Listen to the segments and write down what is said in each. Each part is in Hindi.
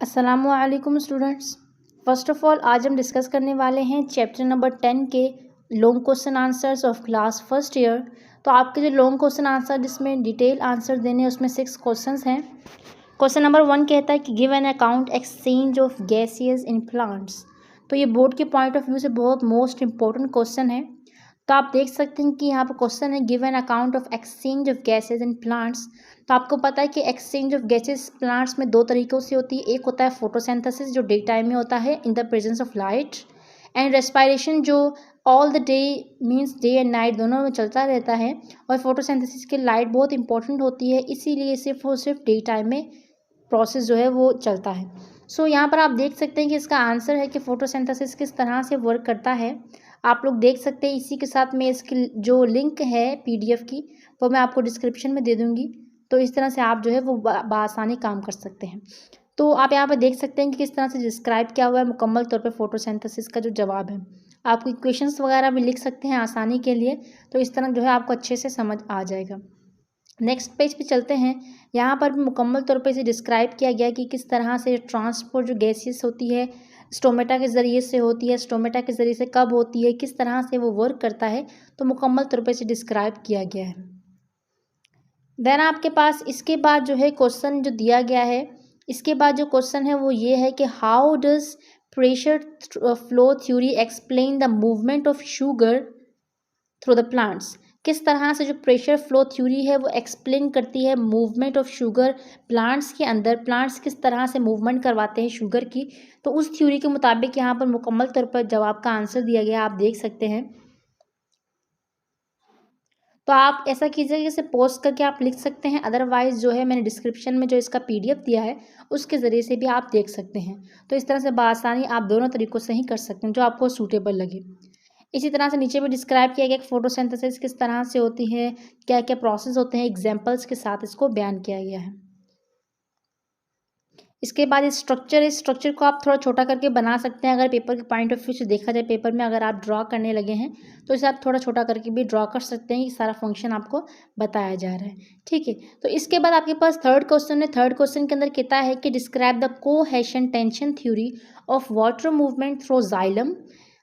अस्सलामुअलैकुम स्टूडेंट्स। फ़र्स्ट ऑफ़ ऑल आज हम डिस्कस करने वाले हैं चैप्टर नंबर 10 के long question answers of class first year. तो आपके जो लॉन्ग क्वेश्चन आंसर जिसमें डिटेल आंसर देने हैं उसमें 6 क्वेश्चंस हैं। क्वेश्चन नंबर 1 कहता है कि give an account exchange of gases in plants. तो ये बोर्ड के पॉइंट ऑफ व्यू से बहुत मोस्ट इंपॉर्टेंट क्वेश्चन है। तो आप देख सकते हैं कि यहाँ पर क्वेश्चन है give an account of exchange of gases in plants. तो आपको पता है कि एक्सचेंज ऑफ गैसेज प्लांट्स में दो तरीक़ों से होती है। एक होता है फोटोसिंथेसिस जो डे टाइम में होता है in the presence of light, and respiration जो all the day means day and night दोनों में चलता रहता है। और फोटोसिंथेसिस के लाइट बहुत इंपॉर्टेंट होती है, इसीलिए सिर्फ और सिर्फ डे टाइम में प्रोसेस जो है वो चलता है। सो यहाँ पर आप देख सकते हैं कि इसका आंसर है कि फोटोसिंथेसिस किस तरह से वर्क करता है। आप लोग देख सकते हैं, इसी के साथ में इसकी जो लिंक है पीडीएफ की वो मैं आपको डिस्क्रिप्शन में दे दूँगी। तो इस तरह से आप जो है वो बआसानी काम कर सकते हैं। तो आप यहाँ पर देख सकते हैं कि किस तरह से डिस्क्राइब किया हुआ है मुकम्मल तौर पे फोटोसिंथेसिस का जो जवाब है। आप इक्वेशंस वगैरह भी लिख सकते हैं आसानी के लिए, तो इस तरह जो है आपको अच्छे से समझ आ जाएगा। नेक्स्ट पेज पे चलते हैं। यहाँ पर भी मुकम्मल तौर पे इसे डिस्क्राइब किया गया कि किस तरह से ट्रांसपोर्ट जो गैसेस होती है स्टोमेटा के ज़रिए से होती है, स्टोमेटा के ज़रिए से कब होती है, किस तरह से वो वर्क करता है, तो मुकम्मल तौर पे इसे डिस्क्राइब किया गया है। देन आपके पास इसके बाद जो है क्वेश्चन जो दिया गया है, इसके बाद जो क्वेश्चन है वो ये है कि how does pressure flow theory explain the movement of sugar through the plants. किस तरह से जो प्रेशर फ्लो थ्योरी है वो एक्सप्लेन करती है मूवमेंट ऑफ शुगर प्लांट्स के अंदर, प्लांट्स किस तरह से मूवमेंट करवाते हैं शुगर की। तो उस थ्योरी के मुताबिक यहाँ पर मुकम्मल तौर पर जवाब का आंसर दिया गया, आप देख सकते हैं। तो आप ऐसा कीजिए कि इसे पोस्ट करके आप लिख सकते हैं, अदरवाइज़ जो है मैंने डिस्क्रिप्शन में जो इसका पीडीएफ दिया है उसके ज़रिए से भी आप देख सकते हैं। तो इस तरह से बआसानी आप दोनों तरीक़ों से ही कर सकते हैं जो आपको सूटेबल लगे। इसी तरह से नीचे भी डिस्क्राइब किया गया कि फोटोसिंथेसिस किस तरह से होती है, क्या क्या प्रोसेस होते हैं, एग्जांपल्स के साथ इसको बयान किया गया है। इसके बाद इस स्ट्रक्चर को आप थोड़ा छोटा करके बना सकते हैं। अगर पेपर के पॉइंट ऑफ व्यू से देखा जाए, पेपर में अगर आप ड्रॉ करने लगे हैं तो इसे आप थोड़ा छोटा करके भी ड्रॉ कर सकते हैं। ये सारा फंक्शन आपको बताया जा रहा है, ठीक है। तो इसके बाद आपके पास थर्ड क्वेश्चन है। थर्ड क्वेश्चन के अंदर कहता है कि describe the cohesion tension theory of water movement through xylem.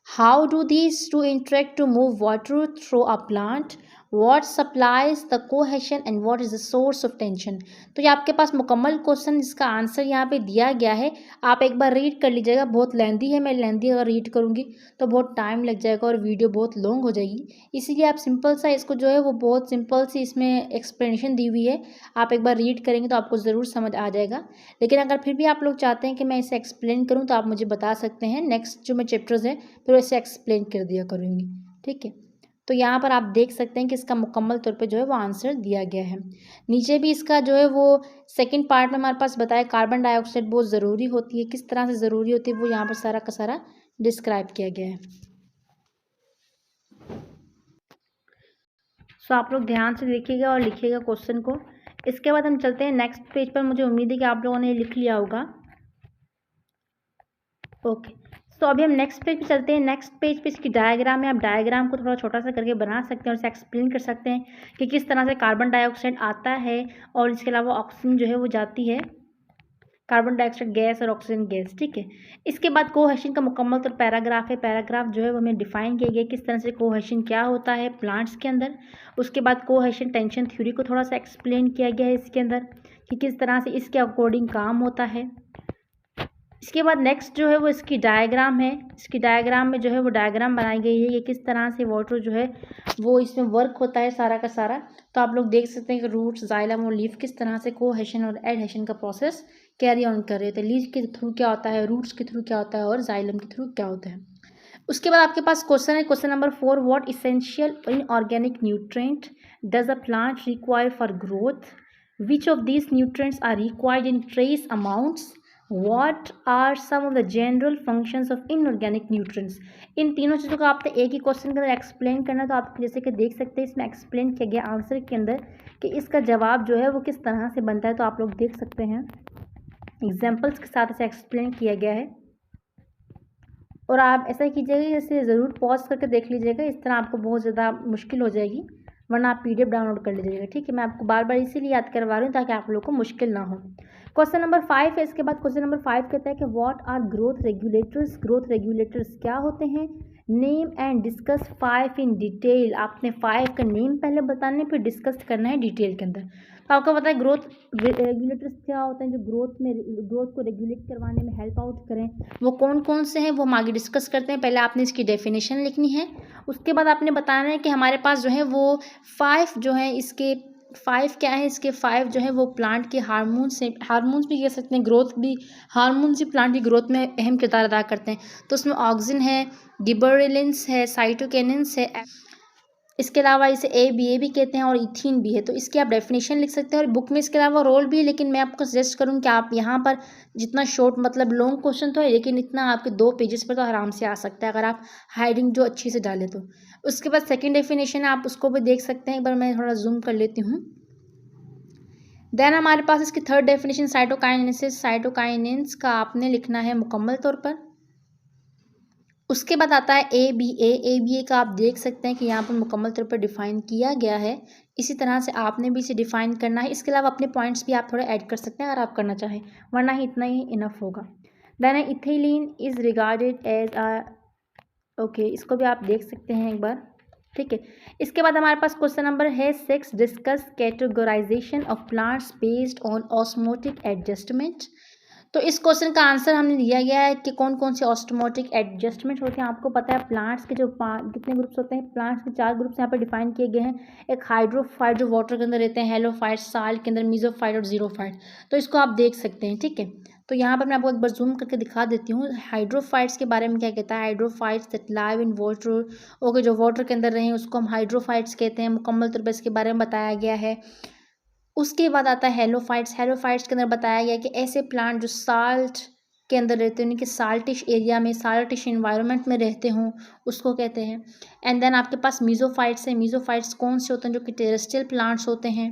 How do these two interact to move water through a plant? What supplies the cohesion and what is the source of tension? तो ये आपके पास मुकम्मल क्वेश्चन इसका आंसर यहाँ पे दिया गया है। आप एक बार रीड कर लीजिएगा, बहुत लेंदी है, मैं लेंदी अगर रीड करूँगी तो बहुत टाइम लग जाएगा और वीडियो बहुत लॉन्ग हो जाएगी। इसीलिए आप सिंपल सा इसको जो है वो बहुत सिंपल सी इसमें एक्सप्लेनेशन दी हुई है, आप एक बार रीड करेंगे तो आपको ज़रूर समझ आ जाएगा। लेकिन अगर फिर भी आप लोग चाहते हैं कि मैं इसे एक्सप्लेन करूँ तो आप मुझे बता सकते हैं, नेक्स्ट जो मैं चैप्टर्स है फिर वैसे एक्सप्लेन कर दिया करूँगी, ठीक है। तो यहाँ पर आप देख सकते हैं कि इसका मुकम्मल तौर पे जो है वो आंसर दिया गया है। नीचे भी इसका जो है वो सेकंड पार्ट में हमारे पास बताया कार्बन डाइऑक्साइड बहुत ज़रूरी होती है, किस तरह से ज़रूरी होती है वो यहाँ पर सारा का सारा डिस्क्राइब किया गया है। सो आप लोग ध्यान से देखिएगा और लिखिएगा क्वेश्चन को। इसके बाद हम चलते हैं नेक्स्ट पेज पर। मुझे उम्मीद है कि आप लोगों ने लिख लिया होगा। ओके, तो अभी हम नेक्स्ट पेज पे चलते हैं। नेक्स्ट पेज पे इसकी डायग्राम है। आप डायग्राम को थोड़ा छोटा सा करके बना सकते हैं और इसे एक्सप्लेन कर सकते हैं कि किस तरह से कार्बन डाइऑक्साइड आता है और इसके अलावा ऑक्सीजन जो है वो जाती है, कार्बन डाइऑक्साइड गैस और ऑक्सीजन गैस, ठीक है। इसके बाद कोहेशन का मुकम्मल तो पैराग्राफ है। पैराग्राफ जो है वो हमें डिफाइन किया गया किस तरह से कोहेशन क्या होता है प्लांट्स के अंदर। उसके बाद कोहेशन टेंशन थ्योरी को थोड़ा सा एक्सप्लेन किया गया है इसके अंदर कि किस तरह से इसके अकॉर्डिंग काम होता है। इसके बाद नेक्स्ट जो है वो इसकी डायग्राम है। इसकी डायग्राम में जो है वो डायग्राम बनाई गई है, ये किस तरह से वाटर जो है वो इसमें वर्क होता है सारा का सारा। तो आप लोग देख सकते हैं कि रूट्स, जाइलम और लीफ किस तरह से कोहेशन और एडहेशन का प्रोसेस कैरी ऑन कर रहे थे। लीफ के थ्रू क्या होता है, रूट्स के थ्रू क्या होता है और जाइलम के थ्रू क्या होता है। उसके बाद आपके पास क्वेश्चन है, question number 4, what essential inorganic nutrient does a plant require for growth? Which of these nutrients are required in trace amounts? What are some of the general functions of inorganic nutrients? इन तीनों चीज़ों का आपने एक ही क्वेश्चन के अंदर एक्सप्लेन करना। तो आप जैसे कि देख सकते हैं इसमें एक्सप्लेन किया गया आंसर के अंदर कि इसका जवाब जो है वो किस तरह से बनता है। तो आप लोग देख सकते हैं एग्जाम्पल्स के साथ इसे एक्सप्लेन किया गया है। और आप ऐसा कीजिएगा, जैसे ज़रूर पॉज करके देख लीजिएगा, इस तरह आपको बहुत ज़्यादा मुश्किल हो जाएगी। वरना आप PDF डाउनलोड कर लीजिएगा, ठीक है। मैं आपको बार बार इसीलिए याद करवा रही हूँ ताकि आप लोगों को मुश्किल ना हो। क्वेश्चन नंबर 5 है। इसके बाद क्वेश्चन नंबर 5 कहता है कि what are growth regulators. Growth regulators क्या होते हैं? Name and discuss 5 in detail. आपने 5 का नेम पहले बताना है, फिर डिस्कस करना है डिटेल के अंदर। तो आपको पता है ग्रोथ रेगुलेटर्स क्या होते हैं, जो ग्रोथ को रेगुलेट करवाने में हेल्प आउट करें, वो कौन कौन से हैं, वो हम आगे डिस्कस करते हैं। पहले आपने इसकी डेफिनेशन लिखनी है, उसके बाद आपने बताना है कि हमारे पास जो है वो 5 जो है इसके 5 क्या है, इसके 5 जो है वो प्लांट के हार्मोन्स भी कह सकते हैं, ग्रोथ भी हार्मोन्स भी प्लांट की ग्रोथ में अहम किरदार अदा करते हैं। तो उसमें ऑक्सिन है, गिबरेलिन्स है, साइटोकिनिन्स है, इसके अलावा इसे ए भी कहते हैं और इथीन भी है। तो इसकी आप डेफिनेशन लिख सकते हैं और बुक में इसके अलावा रोल भी है, लेकिन मैं आपको सजेस्ट करूँ कि आप यहाँ पर जितना शॉर्ट मतलब लॉन्ग क्वेश्चन तो है, लेकिन इतना आपके 2 पेजेस पर तो आराम से आ सकता है अगर आप हाइडिंग जो अच्छी से डालें तो। उसके बाद सेकेंड डेफिनेशन है, आप उसको भी देख सकते हैं। एक बार मैं थोड़ा जूम कर लेती हूँ। देन हमारे पास इसकी थर्ड डेफिनेशन साइटोकाइनेसिस। साइटोकाइनेंस का आपने लिखना है मुकम्मल तौर पर। उसके बाद आता है ए बी ए का आप देख सकते हैं कि यहाँ पर मुकम्मल तौर पर डिफ़ाइन किया गया है। इसी तरह से आपने भी इसे डिफ़ाइन करना है। इसके अलावा अपने पॉइंट्स भी आप थोड़ा ऐड कर सकते हैं अगर आप करना चाहें, वरना ही इतना ही इनफ होगा। Then ethylene is regarded as okay, इसको भी आप देख सकते हैं एक बार, ठीक है। इसके बाद हमारे पास क्वेश्चन नंबर है 6। Discuss categorization of plants based on osmotic adjustment. तो इस क्वेश्चन का आंसर हमने दिया गया है कि कौन कौन से ऑस्मोटिक एडजस्टमेंट होते हैं। आपको पता है प्लांट्स के जो कितने ग्रुप्स होते हैं, प्लांट्स के 4 ग्रुप्स यहाँ पर डिफाइन किए गए हैं। एक हाइड्रोफाइट जो वाटर के अंदर रहते हैं, हेलोफाइट साल्ट के अंदर, मीजोफाइट और जीरोफाइट। तो इसको आप देख सकते हैं, ठीक है। तो यहाँ पर मैं आपको एक बार जूम करके दिखा देती हूँ हाइड्रोफाइट्स के बारे में क्या कहता है। Hydrophytes that live in water, okay, जो वाटर के अंदर रहे उसको हम हाइड्रोफाइट्स कहते हैं। मुकम्मल तौर पर इसके बारे में बताया गया है। उसके बाद आता है हेलोफाइट्स। हेलोफाइट्स के अंदर बताया गया कि ऐसे प्लांट जो साल्ट के अंदर रहते हैं, उनके साल्टिश एरिया में, साल्टिश इन्वायरमेंट में रहते हों, उसको कहते हैं। एंड देन आपके पास मीजोफाइट्स है। मीजोफाइट्स कौन से होते हैं? जो कि टेरेस्ट्रियल प्लांट्स होते हैं,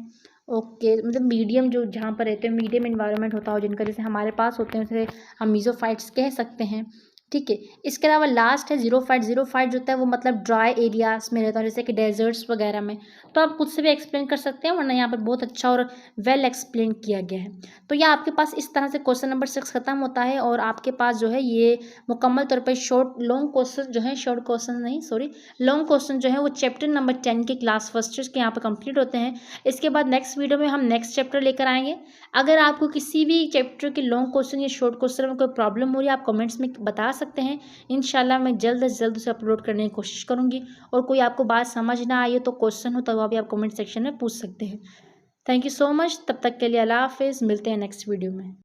ओके, मतलब मीडियम जो जहाँ पर रहते हैं, मीडियम इन्वायरमेंट होता हो जिनका, जैसे हमारे पास होते हैं, उसे हम मीजोफाइट्स कह सकते हैं, ठीक है। इसके अलावा लास्ट है जीरोफाइट। जीरोफाइट जो होता है वो मतलब ड्राई एरियाज में रहता है, जैसे कि डेजर्ट्स वगैरह में। तो आप खुद से भी एक्सप्लेन कर सकते हैं, वरना यहाँ पर बहुत अच्छा और वेल एक्सप्लेन किया गया है। तो यह आपके पास इस तरह से क्वेश्चन नंबर 6 खत्म होता है और आपके पास जो है ये मुकम्मल तौर पर लॉन्ग क्वेश्चन जो है, शॉर्ट क्वेश्चन नहीं, सॉरी, लॉन्ग क्वेश्चन जो है वो चैप्टर नंबर 10 के क्लास फर्स्ट के यहाँ पर कंप्लीट होते हैं। इसके बाद नेक्स्ट वीडियो में हम नेक्स्ट चैप्टर लेकर आएंगे। अगर आपको किसी भी चैप्टर के लॉन्ग क्वेश्चन या शॉर्ट क्वेश्चन में कोई प्रॉब्लम हो रही है, आप कमेंट्स में बता सकते हैं। इंशाल्लाह मैं जल्द से जल्द उसे अपलोड करने की कोशिश करूँगी। और कोई आपको बात समझ ना आई हो तो क्वेश्चन हो तो वह भी आप कमेंट सेक्शन में पूछ सकते हैं। Thank you so much. तब तक के लिए अल्लाह हाफिज़। मिलते हैं नेक्स्ट वीडियो में।